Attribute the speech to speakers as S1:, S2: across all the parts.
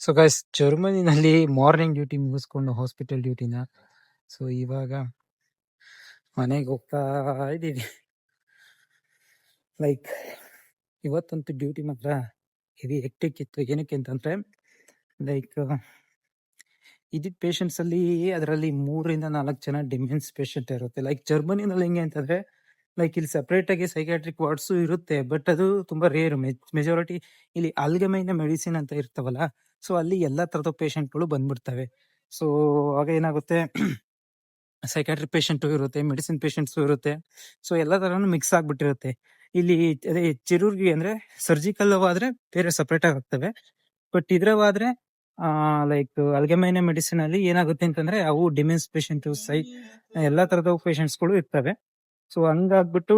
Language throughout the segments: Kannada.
S1: ಸೊ ಗೈಸ್, ಜರ್ಮನಿನಲ್ಲಿ ಮಾರ್ನಿಂಗ್ ಡ್ಯೂಟಿ ಮುಗಿಸ್ಕೊಂಡು ಹಾಸ್ಪಿಟಲ್ ಡ್ಯೂಟಿನ ಸೊ ಇವಾಗ ಮನೆಗೆ ಹೋಗ್ತಾ ಇದ್ದೀವಿ. ಲೈಕ್ ಇವತ್ತಂತೂ ಡ್ಯೂಟಿ ಮಾತ್ರ ಹೆವಿ ಹೆಕ್ಟಿಕ್ ಇತ್ತು. ಏನಕ್ಕೆ ಅಂತಂದ್ರೆ ಲೈಕ್ ಇದ್ದಿದ್ದ ಪೇಷಂಟ್ಸ್ ಅಲ್ಲಿ ಅದರಲ್ಲಿ 3-4 ಜನ ಡಿಮೆನ್ಸ್ ಪೇಷಂಟ್ ಇರುತ್ತೆ. ಲೈಕ್ ಜರ್ಮನಿನಲ್ಲಿ ಹೆಂಗೆ ಅಂತಂದ್ರೆ ಲೈಕ್ ಇಲ್ಲಿ ಸೆಪರೇಟ್ ಆಗಿ ಸೈಕ್ಯಾಟ್ರಿಕ್ ವಾರ್ಡ್ಸ್ ಇರುತ್ತೆ, ಬಟ್ ಅದು ತುಂಬಾ ರೇರ್. ಮೆಜಾರಿಟಿ ಇಲ್ಲಿ ಅಲ್ಗಮೈನ ಮೆಡಿಸಿನ್ ಅಂತ ಇರ್ತಾವಲ್ಲ, ಸೊ ಅಲ್ಲಿ ಎಲ್ಲಾ ತರದ ಪೇಷಂಟ್ಗಳು ಬಂದ್ಬಿಡ್ತವೆ. ಸೊ ಆಗ ಏನಾಗುತ್ತೆ, ಸೈಕ್ಯಾಟ್ರಿಕ್ ಪೇಷಂಟು ಇರುತ್ತೆ, ಮೆಡಿಸಿನ್ ಪೇಷಂಟ್ಸು ಇರುತ್ತೆ. ಸೊ ಎಲ್ಲ ತರನು ಮಿಕ್ಸ್ ಆಗ್ಬಿಟ್ಟಿರುತ್ತೆ. ಇಲ್ಲಿ ಅದೇ ಚಿರುರ್ಗಿ ಅಂದ್ರೆ ಸರ್ಜಿಕಲ್ ಆದ್ರೆ ಬೇರೆ ಸಪ್ರೇಟ್ ಆಗಿ ಆಗ್ತವೆ. ಬಟ್ ಇದ್ರವಾದ್ರೆ ಲೈಕ್ ಅಲ್ಗೆಮೈನ ಮೆಡಿಸಿನ್ ಅಲ್ಲಿ ಏನಾಗುತ್ತೆ ಅಂತಂದ್ರೆ ಅವು ಡಿಮೆನ್ಸ್ ಪೇಷಂಟ್ ಎಲ್ಲಾ ತರದ ಪೇಷಂಟ್ಸ್ಗಳು ಇರ್ತವೆ. ಸೊ ಹಂಗಾಗ್ಬಿಟ್ಟು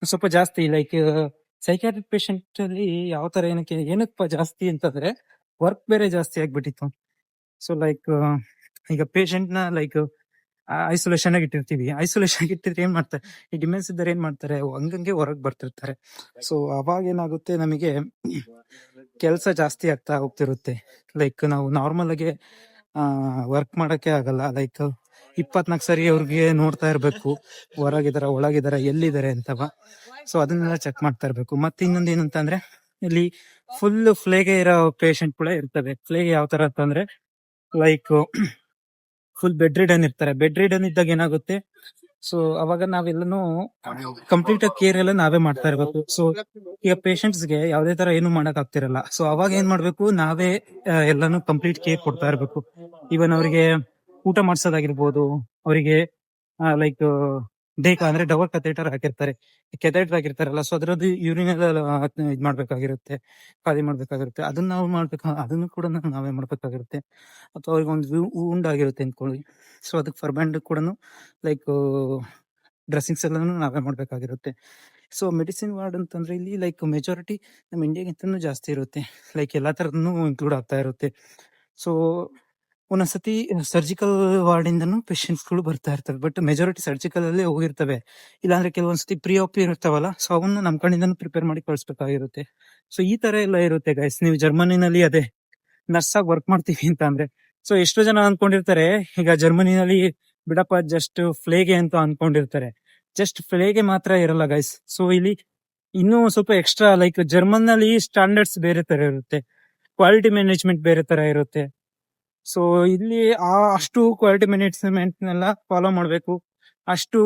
S1: ಸ್ವಲ್ಪ ಜಾಸ್ತಿ ಲೈಕ್ ಸೈಕ್ಯಾಟ್ರಿಕ್ ಪೇಷಂಟ್ ಅಲ್ಲಿ ಯಾವ ತರ ಏನಪ್ಪ ಜಾಸ್ತಿ ಅಂತಂದ್ರೆ ವರ್ಕ್ ಬೇರೆ ಜಾಸ್ತಿ ಆಗ್ಬಿಟ್ಟಿತ್ತು. ಸೊ ಲೈಕ್ ಈಗ ಪೇಷಂಟ್ ನ ಲೈಕ್ ಐಸೋಲೇಷನ್ ಆಗಿ ಇಟ್ಟಿರ್ತೀವಿ. ಐಸೋಲೇಷನ್ ಆಗಿ ಇಟ್ಟಿದ್ರೆ ಏನ್ ಮಾಡ್ತಾರೆ, ಈ ಡಿಮೆನ್ಸ್ ಇದ್ದಾರೆ ಏನ್ ಮಾಡ್ತಾರೆ, ಹಂಗಂಗೆ ಹೊರಗ್ ಬರ್ತಿರ್ತಾರೆ. ಸೊ ಅವಾಗ ಏನಾಗುತ್ತೆ, ನಮಗೆ ಕೆಲಸ ಜಾಸ್ತಿ ಆಗ್ತಾ ಹೋಗ್ತಿರುತ್ತೆ. ಲೈಕ್ ನಾವು ನಾರ್ಮಲ್ ಆಗಿ ವರ್ಕ್ ಮಾಡಕ್ಕೆ ಆಗಲ್ಲ. ಲೈಕ್ 24 ಸರಿ ಅವ್ರಿಗೆ ನೋಡ್ತಾ ಇರ್ಬೇಕು, ಹೊರಗಿದಾರ ಒಳಗಿದಾರ ಎಲ್ಲಿದ್ದಾರೆ ಅಂತವ. ಸೊ ಅದನ್ನೆಲ್ಲ ಚೆಕ್ ಮಾಡ್ತಾ ಇರ್ಬೇಕು. ಮತ್ತೆ ಇನ್ನೊಂದ್ ಏನಂತಂದ್ರೆ ಇಲ್ಲಿ ಫುಲ್ ಫ್ಲೇಗೆ ಇರೋ ಪೇಷಂಟ್ ಕೂಡ ಇರ್ತವೆ. ಫ್ಲೇಗೆ ಯಾವ ತರ ಅಂತಂದ್ರೆ ಲೈಕ್ ಫುಲ್ ಬೆಡ್ ರಿಡನ್ ಇರ್ತಾರೆ. ಬೆಡ್ ರಿಡನ್ ಇದ್ದಾಗ ಏನಾಗುತ್ತೆ, ಸೊ ಅವಾಗ ನಾವೆಲ್ಲನೂ ಕಂಪ್ಲೀಟ್ ಆಗಿ ಕೇರ್ ಎಲ್ಲ ನಾವೇ ಮಾಡ್ತಾ ಇರ್ಬೇಕು. ಸೊ ಈಗ ಪೇಷಂಟ್ಸ್ ಗೆ ಯಾವ್ದೇ ತರ ಏನು ಮಾಡಕ್ ಆಗ್ತಿರಲ್ಲ. ಸೊ ಅವಾಗ ಏನ್ ಮಾಡ್ಬೇಕು, ನಾವೇ ಎಲ್ಲಾನು ಕಂಪ್ಲೀಟ್ ಕೇರ್ ಕೊಡ್ತಾ ಇರ್ಬೇಕು. ಈವನ್ ಅವರಿಗೆ ಊಟ ಮಾಡ್ಸೋದಾಗಿರ್ಬೋದು, ಅವರಿಗೆ ಲೈಕ್ ಡೇಕ ಅಂದ್ರೆ ಡಬಲ್ ಕಥೇಟರ್ ಹಾಕಿರ್ತಾರೆ, ಕೆಥೇಟರ್ ಹಾಕಿರ್ತಾರಲ್ಲ, ಸೊ ಅದ್ರದ್ದು ಯೂರಿನ್ ಎಲ್ಲ ಇದ್ ಮಾಡ್ಬೇಕಾಗಿರುತ್ತೆ, ಖಾಲಿ ಮಾಡ್ಬೇಕಾಗಿರುತ್ತೆ. ಅದನ್ನ ನಾವು ಅದನ್ನು ಕೂಡ ನಾವೇ ಮಾಡ್ಬೇಕಾಗಿರುತ್ತೆ. ಅಥವಾ ಅವ್ರಿಗೆ ಒಂದು ವೂಂಡ್ ಆಗಿರುತ್ತೆ ಅಂದ್ಕೊಳ್ಳಿ, ಸೊ ಅದಕ್ಕೆ ಫರ್ಬ್ಯಾಂಡ್ ಕೂಡ ಲೈಕ್ ಡ್ರೆಸ್ಸಿಂಗ್ಸ್ ಎಲ್ಲಾನು ನಾವೇ ಮಾಡ್ಬೇಕಾಗಿರುತ್ತೆ. ಸೊ ಮೆಡಿಸಿನ್ ವಾರ್ಡ್ ಅಂತಂದ್ರೆ ಇಲ್ಲಿ ಲೈಕ್ ಮೆಜಾರಿಟಿ ನಮ್ಮ ಇಂಡಿಯಾಗಿಂತನೂ ಜಾಸ್ತಿ ಇರುತ್ತೆ. ಲೈಕ್ ಎಲ್ಲಾ ತರದನ್ನು ಇನ್ಕ್ಲೂಡ್ ಆಗ್ತಾ ಇರುತ್ತೆ. ಸೊ ಒಂದೊಂದ್ಸತಿ ಸರ್ಜಿಕಲ್ ವಾರ್ಡ್ ಇಂದನು ಪೇಷಂಟ್ಸ್ಗಳು ಬರ್ತಾ ಇರ್ತವೆ, ಬಟ್ ಮೆಜಾರಿಟಿ ಸರ್ಜಿಕಲ್ ಅಲ್ಲೇ ಹೋಗಿರ್ತವೆ. ಇಲ್ಲಾಂದ್ರೆ ಕೆಲವೊಂದ್ಸತಿ ಪ್ರೀ ಆಪಿ ಇರ್ತಾವಲ್ಲ, ಸೊ ಅವನ್ನ ನಮ್ ಕಡೆಯಿಂದನೂ ಪ್ರಿಪೇರ್ ಮಾಡಿ ಕಳಿಸ್ಬೇಕಾಗಿರುತ್ತೆ. ಸೊ ಈ ತರ ಎಲ್ಲ ಇರುತ್ತೆ ಗೈಸ್. ನೀವು ಜರ್ಮನಿನಲ್ಲಿ ಅದೇ ನರ್ಸ್ ಆಗಿ ವರ್ಕ್ ಮಾಡ್ತೀವಿ ಅಂತ ಅಂದ್ರೆ, ಸೊ ಎಷ್ಟೋ ಜನ ಅನ್ಕೊಂಡಿರ್ತಾರೆ ಈಗ ಜರ್ಮನಿನಲ್ಲಿ ಬಿಡಪ್ಪ ಜಸ್ಟ್ ಫ್ಲೇಗೆ ಅಂತ ಅನ್ಕೊಂಡಿರ್ತಾರೆ. ಜಸ್ಟ್ ಫ್ಲೇಗೆ ಮಾತ್ರ ಇರಲ್ಲ ಗೈಸ್. ಸೊ ಇಲ್ಲಿ ಇನ್ನೂ ಸ್ವಲ್ಪ ಎಕ್ಸ್ಟ್ರಾ ಲೈಕ್ ಜರ್ಮನ್ ನಲ್ಲಿ ಸ್ಟ್ಯಾಂಡರ್ಡ್ಸ್ ಬೇರೆ ತರ ಇರುತ್ತೆ, ಕ್ವಾಲಿಟಿ ಮ್ಯಾನೇಜ್ಮೆಂಟ್ ಬೇರೆ ತರ ಇರುತ್ತೆ. ಸೊ ಇಲ್ಲಿ ಅಷ್ಟು ಕ್ವಾಲಿಟಿ ಮ್ಯಾನೇಜ್ಮೆಂಟ್ ನೆಲ್ಲ ಫಾಲೋ ಮಾಡ್ಬೇಕು, ಅಷ್ಟು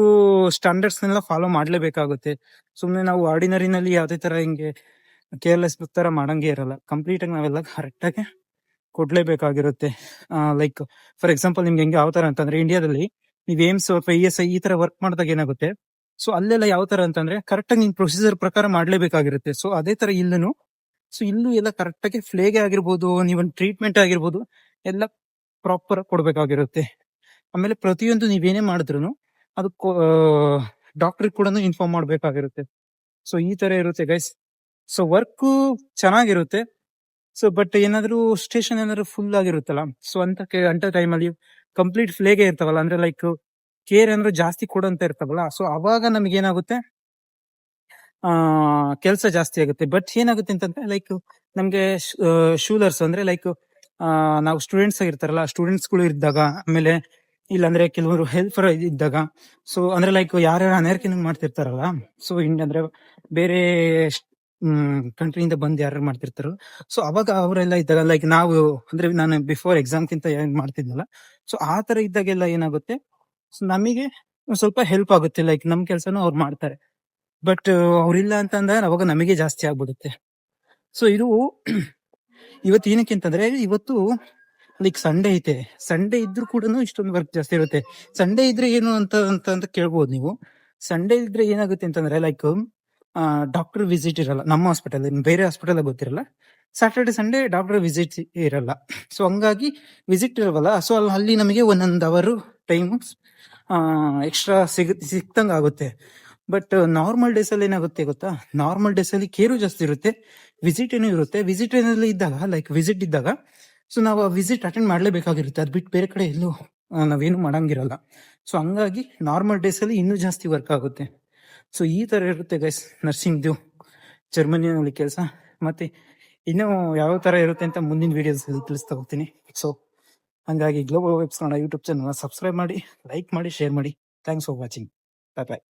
S1: ಸ್ಟ್ಯಾಂಡರ್ಡ್ಸ್ ನೆಲ್ಲ ಫಾಲೋ ಮಾಡ್ಲೇಬೇಕಾಗುತ್ತೆ. ಸುಮ್ನೆ ನಾವು ಆರ್ಡಿನರಿನಲ್ಲಿ ಯಾವ್ದೇ ತರ ಹಿಂಗೆ ಕೇರ್ಲೆಸ್ ತರ ಮಾಡಂಗೆ ಇರಲ್ಲ. ಕಂಪ್ಲೀಟ್ ಆಗಿ ನಾವೆಲ್ಲ ಕರೆಕ್ಟ್ ಆಗಿ ಕೊಡ್ಲೇಬೇಕಾಗಿರುತ್ತೆ. ಲೈಕ್ ಫಾರ್ ಎಕ್ಸಾಂಪಲ್ ನಿಮ್ಗೆ ಹೆಂಗೆ ಯಾವ ತರ ಅಂತಂದ್ರೆ, ಇಂಡಿಯಾದಲ್ಲಿ ನೀವ್ ಏಮ್ಸ್ PSI ಈ ತರ ವರ್ಕ್ ಮಾಡಿದಾಗ ಏನಾಗುತ್ತೆ, ಸೊ ಅಲ್ಲೆಲ್ಲ ಯಾವ ತರ ಅಂತಂದ್ರೆ ಕರೆಕ್ಟ್ ಆಗಿ ನಿನ್ ಪ್ರೊಸೀಜರ್ ಪ್ರಕಾರ ಮಾಡ್ಲೇಬೇಕಾಗಿರುತ್ತೆ. ಸೊ ಅದೇ ತರ ಇಲ್ಲೂ, ಸೊ ಇಲ್ಲೂ ಎಲ್ಲ ಕರೆಕ್ಟ್ ಆಗಿ ಫ್ಲೇಗೆ ಆಗಿರ್ಬೋದು, ನೀವೊಂದು ಟ್ರೀಟ್ಮೆಂಟ್ ಆಗಿರ್ಬೋದು, ಎಲ್ಲ ಪ್ರಾಪರ್ ಕೊಡ್ಬೇಕಾಗಿರುತ್ತೆ. ಆಮೇಲೆ ಪ್ರತಿಯೊಂದು ನೀವೇನೇ ಮಾಡಿದ್ರು ಅದು ಡಾಕ್ಟರ್ ಕೂಡ ಇನ್ಫಾರ್ಮ್ ಮಾಡ್ಬೇಕಾಗಿರುತ್ತೆ. ಸೊ ಈ ತರ ಇರುತ್ತೆ ಗೈಸ್. ಸೊ ವರ್ಕ್ ಚೆನ್ನಾಗಿರುತ್ತೆ. ಸೊ ಬಟ್ ಏನಾದ್ರು ಸ್ಟೇಷನ್ ಏನಾದ್ರು ಫುಲ್ ಆಗಿರುತ್ತಲ್ಲ, ಸೊ ಅಂತ ಟೈಮಲ್ಲಿ ಕಂಪ್ಲೀಟ್ ಫ್ಲೇಗೆ ಇರ್ತಾವಲ್ಲ, ಅಂದ್ರೆ ಲೈಕ್ ಕೇರ್ ಏನಾದ್ರು ಜಾಸ್ತಿ ಕೊಡಂತ ಇರ್ತಾವಲ್ಲ, ಸೊ ಅವಾಗ ನಮ್ಗೆ ಏನಾಗುತ್ತೆ, ಕೆಲಸ ಜಾಸ್ತಿ ಆಗುತ್ತೆ. ಬಟ್ ಏನಾಗುತ್ತೆ ಅಂತಂದ್ರೆ ಲೈಕ್ ನಮ್ಗೆ ಶೂಲರ್ಸ್ ಅಂದ್ರೆ ಲೈಕ್ ನಾವು ಸ್ಟೂಡೆಂಟ್ಸ್ ಆಗಿರ್ತಾರಲ್ಲ, ಸ್ಟೂಡೆಂಟ್ಸ್ ಗಳು ಇದ್ದಾಗ, ಆಮೇಲೆ ಇಲ್ಲಾಂದ್ರೆ ಕೆಲವರು ಹೆಲ್ಪರ್ ಇದ್ದಾಗ, ಸೊ ಅಂದ್ರೆ ಲೈಕ್ ಯಾರ್ಯಾರು ಅನೇರ್ಕಿನ ಮಾಡ್ತಿರ್ತಾರಲ್ಲ, ಸೊ ಅಂದ್ರೆ ಬೇರೆ ಕಂಟ್ರಿಯಿಂದ ಬಂದು ಯಾರು ಮಾಡ್ತಿರ್ತಾರೋ, ಸೊ ಅವಾಗ ಅವರೆಲ್ಲ ಇದ್ದಾಗ ಲೈಕ್ ನಾವು ಅಂದ್ರೆ ನಾನು ಬಿಫೋರ್ ಎಕ್ಸಾಮ್ಗಿಂತ ಏನ್ ಮಾಡ್ತಿದ್ನಲ್ಲ, ಸೊ ಆ ತರ ಇದ್ದಾಗೆಲ್ಲ ಏನಾಗುತ್ತೆ, ಸೊ ನಮಗೆ ಸ್ವಲ್ಪ ಹೆಲ್ಪ್ ಆಗುತ್ತೆ. ಲೈಕ್ ನಮ್ ಕೆಲ್ಸನೂ ಅವ್ರು ಮಾಡ್ತಾರೆ. ಬಟ್ ಅವ್ರಿಲ್ಲ ಅಂತಂದ್ರೆ ಅವಾಗ ನಮಗೆ ಜಾಸ್ತಿ ಆಗ್ಬಿಡುತ್ತೆ. ಸೊ ಇದು ಇವತ್ತು ಏನಕ್ಕೆ ಅಂತಂದ್ರೆ, ಇವತ್ತು ಲೈಕ್ ಸಂಡೇ ಐತೆ, ಸಂಡೇ ಇದ್ರೂ ಕೂಡ ಇಷ್ಟೊಂದು ವರ್ಕ್ ಜಾಸ್ತಿ ಇರುತ್ತೆ. ಸಂಡೇ ಇದ್ರೆ ಏನು ಅಂತ ಕೇಳ್ಬೋದು ನೀವು. ಸಂಡೇ ಇದ್ರೆ ಏನಾಗುತ್ತೆ ಅಂತಂದ್ರೆ ಲೈಕ್ ಡಾಕ್ಟರ್ ವಿಸಿಟ್ ಇರಲ್ಲ ನಮ್ಮ ಹಾಸ್ಪಿಟಲ್, ಬೇರೆ ಹಾಸ್ಪಿಟಲ್ ಗೊತ್ತಿರಲ್ಲ. ಸ್ಯಾಟರ್ಡೆ ಸಂಡೇ ಡಾಕ್ಟರ್ ವಿಸಿಟ್ ಇರಲ್ಲ. ಸೊ ಹಂಗಾಗಿ ವಿಸಿಟ್ ಇರಲ್ಲ. ಸೊ ಅಲ್ಲಿ ನಮಗೆ 1 ಅವರ್ ಟೈಮ್ ಎಕ್ಸ್ಟ್ರಾ ಸಿಕ್ತಂಗ ಆಗುತ್ತೆ. ಬಟ್ ನಾರ್ಮಲ್ ಡೇಸ್ ಅಲ್ಲಿ ಏನಾಗುತ್ತೆ ಗೊತ್ತಾ, ನಾರ್ಮಲ್ ಡೇಸ್ ಅಲ್ಲಿ ಕೇರು ಜಾಸ್ತಿ ಇರುತ್ತೆ, ವಿಸಿಟ್ ಏನೂ ಇರುತ್ತೆ. ವಿಸಿಟ್ ಏನಲ್ಲಿ ಇದ್ದಾಗ ಲೈಕ್ ವಿಸಿಟ್ ಇದ್ದಾಗ ಸೊ ನಾವು ಆ ವಿಸಿಟ್ ಅಟೆಂಡ್ ಮಾಡ್ಲೇಬೇಕಾಗಿರುತ್ತೆ. ಅದ್ ಬಿಟ್ಟು ಬೇರೆ ಕಡೆ ಎಲ್ಲೂ ನಾವೇನು ಮಾಡಂಗಿರಲ್ಲ. ಸೊ ಹಂಗಾಗಿ ನಾರ್ಮಲ್ ಡೇಸ್ ಅಲ್ಲಿ ಇನ್ನೂ ಜಾಸ್ತಿ ವರ್ಕ್ ಆಗುತ್ತೆ. ಸೊ ಈ ತರ ಇರುತ್ತೆ ಗೈಸ್ ನರ್ಸಿಂಗ್ದು ಜರ್ಮನಿಯಲ್ಲಿ ಕೆಲಸ. ಮತ್ತೆ ಇನ್ನೂ ಯಾವ ಥರ ಇರುತ್ತೆ ಅಂತ ಮುಂದಿನ ವೀಡಿಯೋಸ್ ತಿಳಿಸ್ತಾ ಹೋಗ್ತೀನಿ. ಸೊ ಹಂಗಾಗಿ ಗ್ಲೋಬಲ್ ವೈಬ್ಸ್ ಕನ್ನಡ ಯೂಟ್ಯೂಬ್ ಚಾನಲ್‌ನ ಸಬ್ಸ್ಕ್ರೈಬ್ ಮಾಡಿ, ಲೈಕ್ ಮಾಡಿ, ಶೇರ್ ಮಾಡಿ. Thanks for watching. Bye bye.